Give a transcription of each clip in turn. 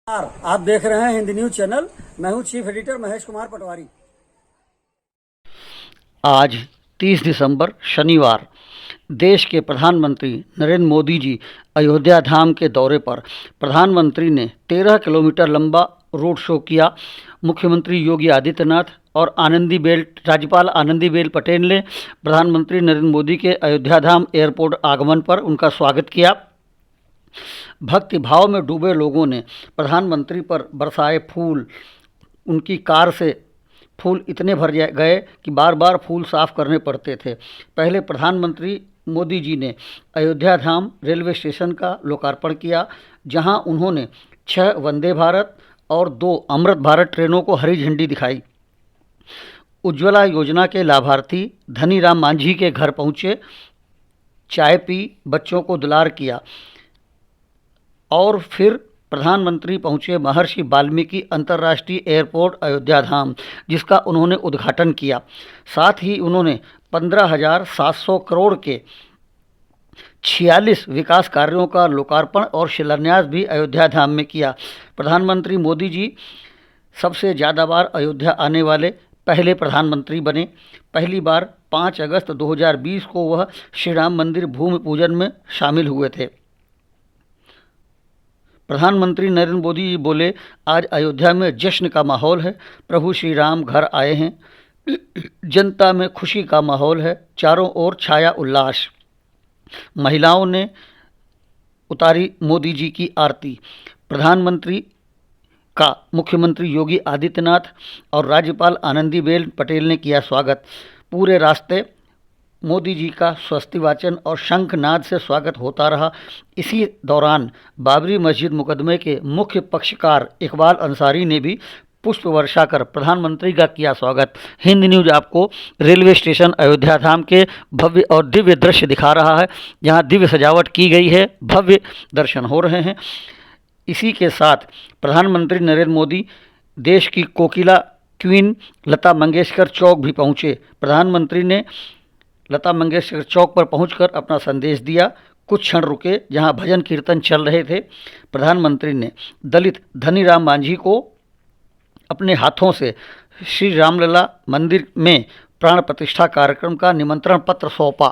आप देख रहे हैं हिंदी न्यूज चैनल। मैं हूं चीफ एडिटर महेश कुमार पटवारी। आज 30 दिसंबर शनिवार देश के प्रधानमंत्री नरेंद्र मोदी जी अयोध्या धाम के दौरे पर प्रधानमंत्री ने 13 किलोमीटर लंबा रोड शो किया। मुख्यमंत्री योगी आदित्यनाथ और राज्यपाल आनंदीबेन पटेल ने प्रधानमंत्री नरेंद्र मोदी के अयोध्या धाम एयरपोर्ट आगमन पर उनका स्वागत किया। भक्ति भाव में डूबे लोगों ने प्रधानमंत्री पर बरसाए फूल। उनकी कार से फूल इतने भर गए कि बार बार फूल साफ करने पड़ते थे। पहले प्रधानमंत्री मोदी जी ने अयोध्या धाम रेलवे स्टेशन का लोकार्पण किया, जहां उन्होंने 6 वंदे भारत और 2 अमृत भारत ट्रेनों को हरी झंडी दिखाई। उज्ज्वला योजना के लाभार्थी धनीराम मांझी के घर पहुंचे, चाय पी, बच्चों को दुलार किया और फिर प्रधानमंत्री पहुंचे महर्षि वाल्मीकि अंतर्राष्ट्रीय एयरपोर्ट अयोध्या धाम, जिसका उन्होंने उद्घाटन किया। साथ ही उन्होंने 15,700 करोड़ के 46 विकास कार्यों का लोकार्पण और शिलान्यास भी अयोध्या धाम में किया। प्रधानमंत्री मोदी जी सबसे ज़्यादा बार अयोध्या आने वाले पहले प्रधानमंत्री बने। पहली बार 5 अगस्त 2020 को वह श्री राम मंदिर भूमि पूजन में शामिल हुए थे। प्रधानमंत्री नरेंद्र मोदी जी बोले, आज अयोध्या में जश्न का माहौल है। प्रभु श्री राम घर आए हैं। जनता में खुशी का माहौल है। चारों ओर छाया उल्लास। महिलाओं ने उतारी मोदी जी की आरती। प्रधानमंत्री का मुख्यमंत्री योगी आदित्यनाथ और राज्यपाल आनंदीबेन पटेल ने किया स्वागत। पूरे रास्ते मोदी जी का स्वस्ति वाचन और शंखनाद से स्वागत होता रहा। इसी दौरान बाबरी मस्जिद मुकदमे के मुख्य पक्षकार इकबाल अंसारी ने भी पुष्प वर्षा कर प्रधानमंत्री का किया स्वागत। हिंद न्यूज आपको रेलवे स्टेशन अयोध्या धाम के भव्य और दिव्य दृश्य दिखा रहा है, जहां दिव्य सजावट की गई है, भव्य दर्शन हो रहे हैं। इसी के साथ प्रधानमंत्री नरेंद्र मोदी देश की कोकिला क्वीन लता मंगेशकर चौक भी पहुंचे। प्रधानमंत्री ने लता मंगेशकर चौक पर पहुंचकर अपना संदेश दिया। कुछ क्षण रुके, जहां भजन कीर्तन चल रहे थे। प्रधानमंत्री ने दलित धनीराम मांझी को अपने हाथों से श्री रामलला मंदिर में प्राण प्रतिष्ठा कार्यक्रम का निमंत्रण पत्र सौंपा।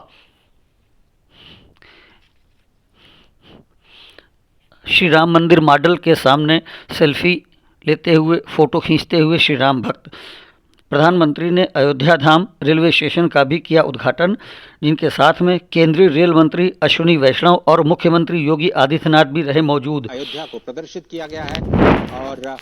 श्री राम मंदिर मॉडल के सामने सेल्फी लेते हुए, फोटो खींचते हुए श्री राम भक्त। प्रधानमंत्री ने अयोध्या धाम रेलवे स्टेशन का भी किया उद्घाटन, जिनके साथ में केंद्रीय रेल मंत्री अश्विनी वैष्णव और मुख्यमंत्री योगी आदित्यनाथ भी रहे मौजूद। अयोध्या को प्रदर्शित किया गया है और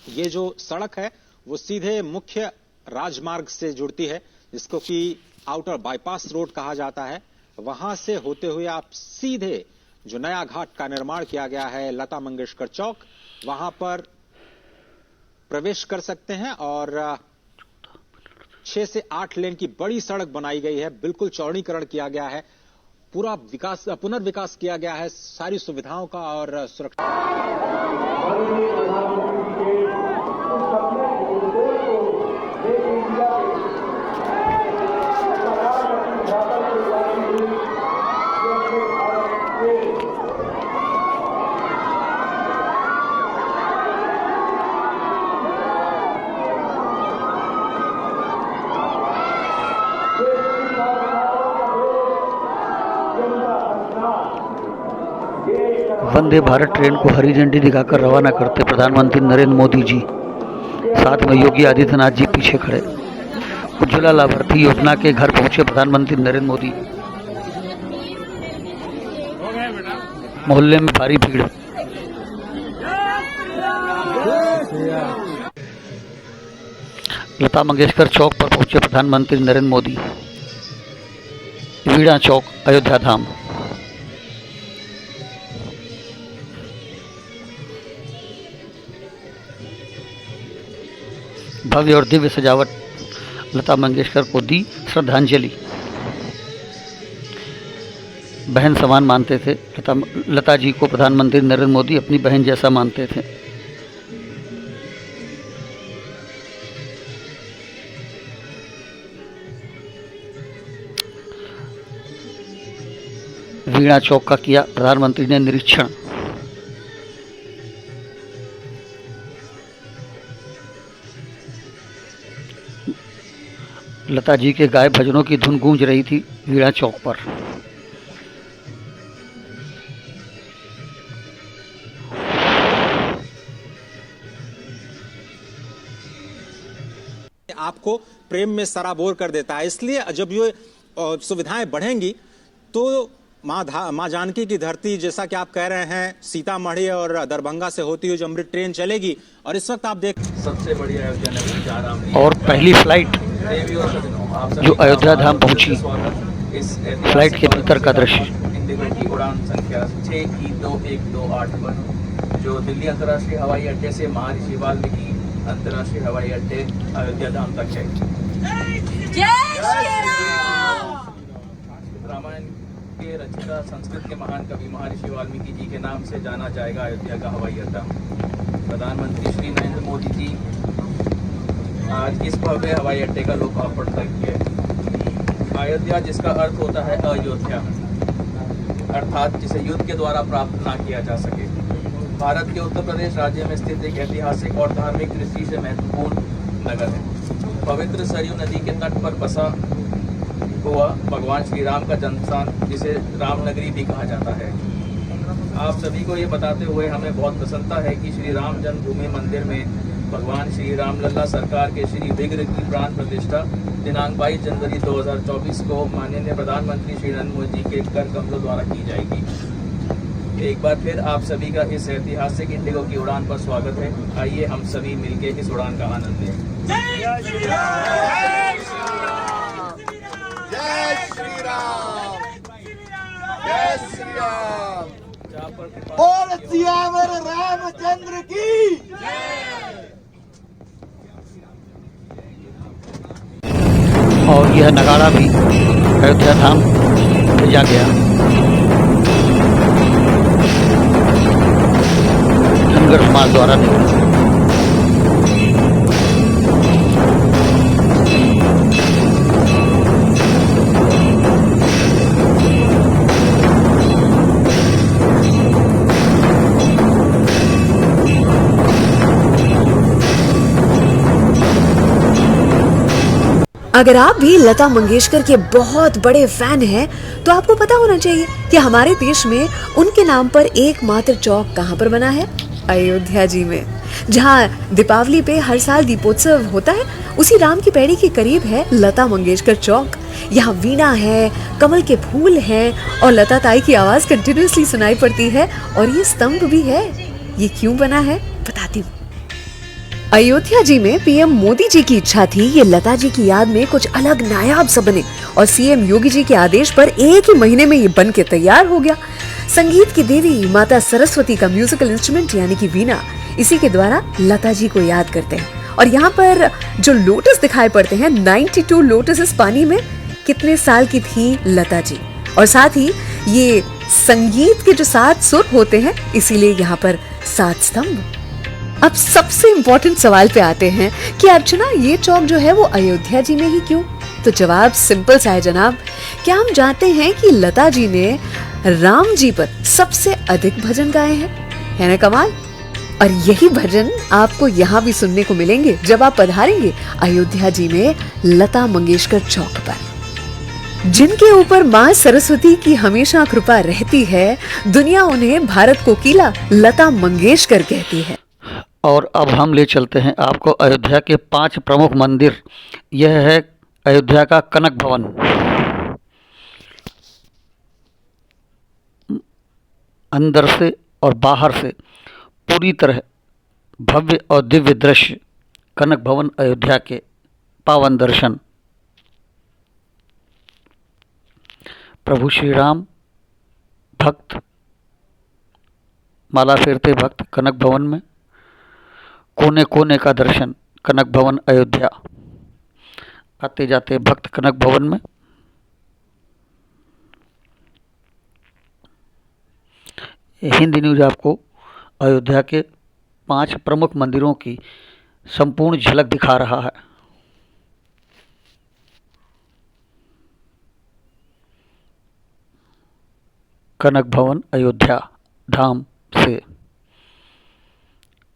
ये जो सड़क है वो सीधे मुख्य राजमार्ग से जुड़ती है, जिसको कि आउटर बाईपास रोड कहा जाता है। वहां से होते हुए आप सीधे जो नया घाट का निर्माण किया गया है लता मंगेशकर चौक, वहां पर प्रवेश कर सकते हैं और 6 से 8 लेन की बड़ी सड़क बनाई गई है। बिल्कुल चौड़ीकरण किया गया है, पूरा विकास पुनर्विकास किया गया है सारी सुविधाओं का और सुरक्षा। वंदे भारत ट्रेन को हरी झंडी दिखाकर रवाना करते प्रधानमंत्री नरेंद्र मोदी जी, साथ में योगी आदित्यनाथ जी पीछे खड़े। उज्ज्वला लाभार्थी योजना के घर पहुंचे प्रधानमंत्री नरेंद्र मोदी। मोहल्ले में भारी भीड़। लता मंगेशकर चौक पर पहुंचे प्रधानमंत्री नरेंद्र मोदी। वीणा चौक अयोध्या धाम। भव्य और दिव्य सजावट। लता मंगेशकर को दी श्रद्धांजलि। बहन समान मानते थे लता जी को प्रधानमंत्री नरेंद्र मोदी अपनी बहन जैसा मानते थे। वीणा चौक का किया प्रधानमंत्री ने निरीक्षण। लता जी के गाए भजनों की धुन गूंज रही थी वीणा चौक पर। आपको प्रेम में सराबोर कर देता है। इसलिए जब ये सुविधाएं बढ़ेंगी तो माँ जानकी की धरती, जैसा कि आप कह रहे हैं, सीतामढ़ी और दरभंगा से होती हुई जो अमृत ट्रेन चलेगी, और इस वक्त आप देख सबसे बड़ी अयोध्या नगरी जा राम और पहली फ्लाइट जो अयोध्या धाम पहुंची, फ्लाइट के भीतर का दृश्य। इंडिगो की उड़ान संख्या 6E2128 पर जो दिल्ली अंतर्राष्ट्रीय हवाई अड्डे से महर्षि वाल्मीकि अंतर्राष्ट्रीय हवाई अड्डे अयोध्या धाम तक है। रामायण के रचयिता, संस्कृत के महान कवि महर्षि वाल्मीकि जी के नाम से जाना जाएगा अयोध्या का हवाई अड्डा। प्रधानमंत्री श्री नरेंद्र मोदी जी आज इस भव्य हवाई अड्डे का लोकार्पण करेंगे। अयोध्या, जिसका अर्थ होता है अयोध्या, अर्थात जिसे युद्ध के द्वारा प्राप्त ना किया जा सके, भारत के उत्तर प्रदेश राज्य में स्थित एक ऐतिहासिक और धार्मिक दृष्टि से महत्वपूर्ण नगर है। पवित्र सरयू नदी के तट पर बसा हुआ भगवान श्री राम का जन्मस्थान, जिसे रामनगरी भी कहा जाता है। आप सभी को ये बताते हुए हमें बहुत प्रसन्नता है कि श्री राम जन्मभूमि मंदिर में भगवान श्री रामलला सरकार के श्री विग्रह की प्राण प्रतिष्ठा दिनांक 22 जनवरी 2024 को माननीय प्रधानमंत्री श्री नरेंद्र मोदी जी के कर कमलों द्वारा की जाएगी। एक बार फिर आप सभी का इस ऐतिहासिक इंडिगो की उड़ान पर स्वागत है। आइए हम सभी मिलकर इस उड़ान का आनंद लें। जय श्री राम, जय श्री राम, जय श्री राम, बोल सियावर रामचंद्र की और यह नगाड़ा भी अयोध्या धाम भेजा गया। धनगर समाज द्वारा निर्मित। अगर आप भी लता मंगेशकर के बहुत बड़े फैन हैं, तो आपको पता होना चाहिए कि हमारे देश में उनके नाम पर एकमात्र चौक कहाँ पर बना है? अयोध्या जी में। जहाँ दीपावली पे हर साल दीपोत्सव होता है, उसी राम की पैड़ी के करीब है लता मंगेशकर चौक। यहाँ वीणा है, कमल के फूल हैं और लता ताई की आवाज कंटिन्यूअसली सुनाई पड़ती है। और ये स्तंभ भी है। ये क्यों बना है बताती हूँ। अयोध्या जी में पीएम मोदी जी की इच्छा थी ये लता जी की याद में कुछ अलग नायाब सा बने, और सीएम योगी जी के आदेश पर एक ही महीने में ये बन के तैयार हो गया। संगीत की देवी माता सरस्वती का म्यूजिकल इंस्ट्रूमेंट यानी कि वीणा, इसी के द्वारा लता जी को याद करते हैं। और यहाँ पर जो लोटस दिखाई पड़ते हैं, 92 लोटस पानी में, कितने साल की थी लता जी। और साथ ही ये संगीत के जो 7 सुर होते हैं, इसीलिए यहाँ पर 7 स्तंभ। अब सबसे इम्पोर्टेंट सवाल पे आते हैं कि अर्चना, ये चौक जो है वो अयोध्या जी में ही क्यों? तो जवाब सिंपल सा है जनाब। क्या हम जानते हैं कि लता जी ने राम जी पर सबसे अधिक भजन गाए हैं? है ना कमाल। और यही भजन आपको यहाँ भी सुनने को मिलेंगे जब आप पधारेंगे अयोध्या जी में लता मंगेशकर चौक पर। जिनके ऊपर माँ सरस्वती की हमेशा कृपा रहती है, दुनिया उन्हें भारत कोकिला लता मंगेशकर कहती है। और अब हम ले चलते हैं आपको अयोध्या के 5 प्रमुख मंदिर। यह है अयोध्या का कनक भवन। अंदर से और बाहर से पूरी तरह भव्य और दिव्य दृश्य। कनक भवन अयोध्या के पावन दर्शन। प्रभु श्री राम भक्त, माला फेरते भक्त कनक भवन में। कोने कोने का दर्शन कनक भवन अयोध्या। आते जाते भक्त कनक भवन में। हिंदी न्यूज आपको अयोध्या के 5 प्रमुख मंदिरों की संपूर्ण झलक दिखा रहा है। कनक भवन अयोध्या धाम से,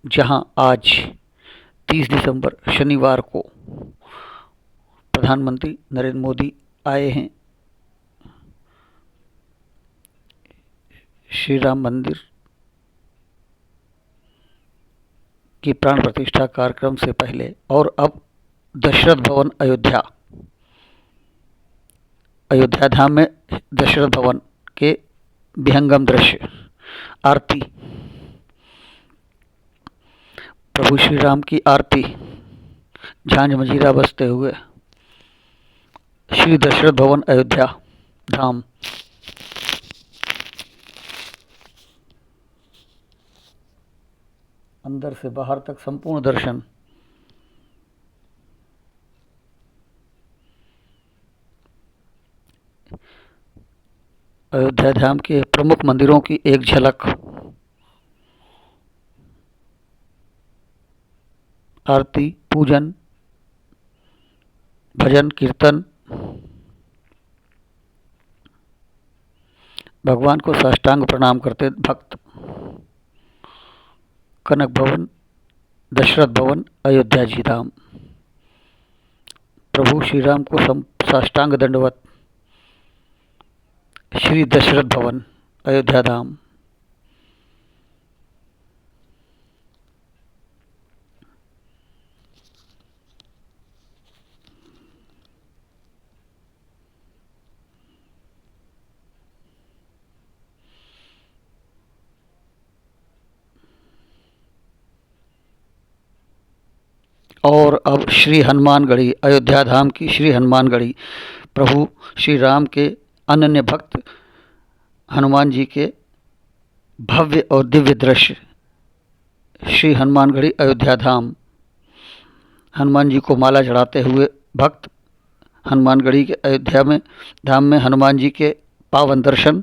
जहां आज 30 दिसंबर शनिवार को प्रधानमंत्री नरेंद्र मोदी आए हैं श्री राम मंदिर की प्राण प्रतिष्ठा कार्यक्रम से पहले। और अब दशरथ भवन अयोध्या धाम में दशरथ भवन के विहंगम दृश्य, आरती, प्रभु श्री राम की आरती झांझ मजीरा बजते हुए श्री दशरथ भवन अयोध्या धाम। अंदर से बाहर तक संपूर्ण दर्शन। अयोध्या धाम के प्रमुख मंदिरों की एक झलक, आरती, पूजन, भजन, कीर्तन, भगवान को साष्टांग प्रणाम करते भक्त। कनक भवन, दशरथ भवन, अयोध्या जी धाम। प्रभु श्री राम को साष्टांग दंडवत, श्री दशरथ भवन अयोध्या धाम। और अब श्री हनुमानगढ़ी, अयोध्या धाम की श्री हनुमानगढ़ी, प्रभु श्री राम के अनन्य भक्त हनुमान जी के भव्य और दिव्य दृश्य। श्री हनुमानगढ़ी अयोध्या धाम, हनुमान जी को माला चढ़ाते हुए भक्त हनुमानगढ़ी के अयोध्या में धाम में हनुमान जी के पावन दर्शन,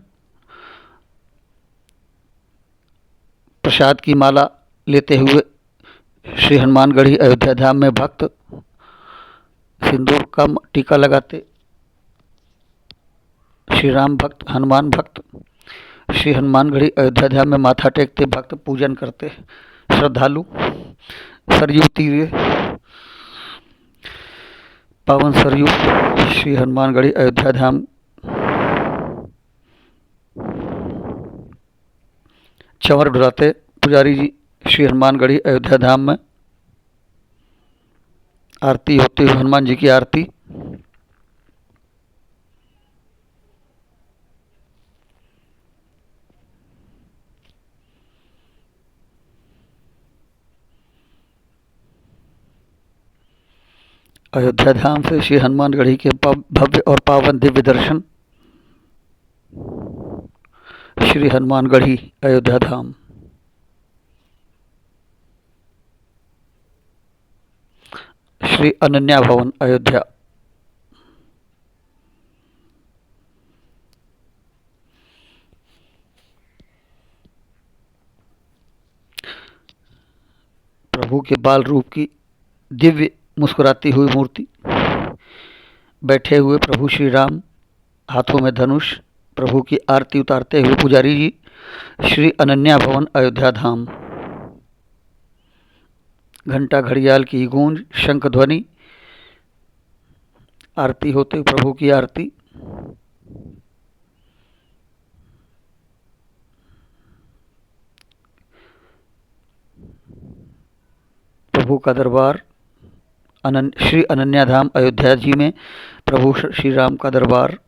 प्रसाद की माला लेते हुए श्री हनुमानगढ़ी अयोध्या धाम में भक्त सिंदूर का टीका लगाते, श्री राम भक्त, हनुमान भक्त श्री हनुमानगढ़ी अयोध्या धाम में माथा टेकते भक्त पूजन करते। श्रद्धालु सरयू तीरे, पावन सरयू श्री हनुमानगढ़ी अयोध्या धाम चंवर डुलाते पुजारी जी श्री हनुमानगढ़ी अयोध्या धाम में। आरती होती हुई हनुमान जी की आरती। अयोध्या धाम से श्री हनुमानगढ़ी के भव्य और पावन दिव्य दर्शन। श्री हनुमानगढ़ी अयोध्या धाम। श्री अनन्या भवन अयोध्या। प्रभु के बाल रूप की दिव्य मुस्कुराती हुई मूर्ति। बैठे हुए प्रभु श्री राम, हाथों में धनुष, प्रभु की आरती उतारते हुए पुजारी जी श्री अनन्या भवन अयोध्या धाम। घंटा घड़ियाल की गूंज, शंख ध्वनि, आरती होते प्रभु की आरती। प्रभु का दरबार श्री अनन्या धाम अयोध्या जी में प्रभु श्री राम का दरबार।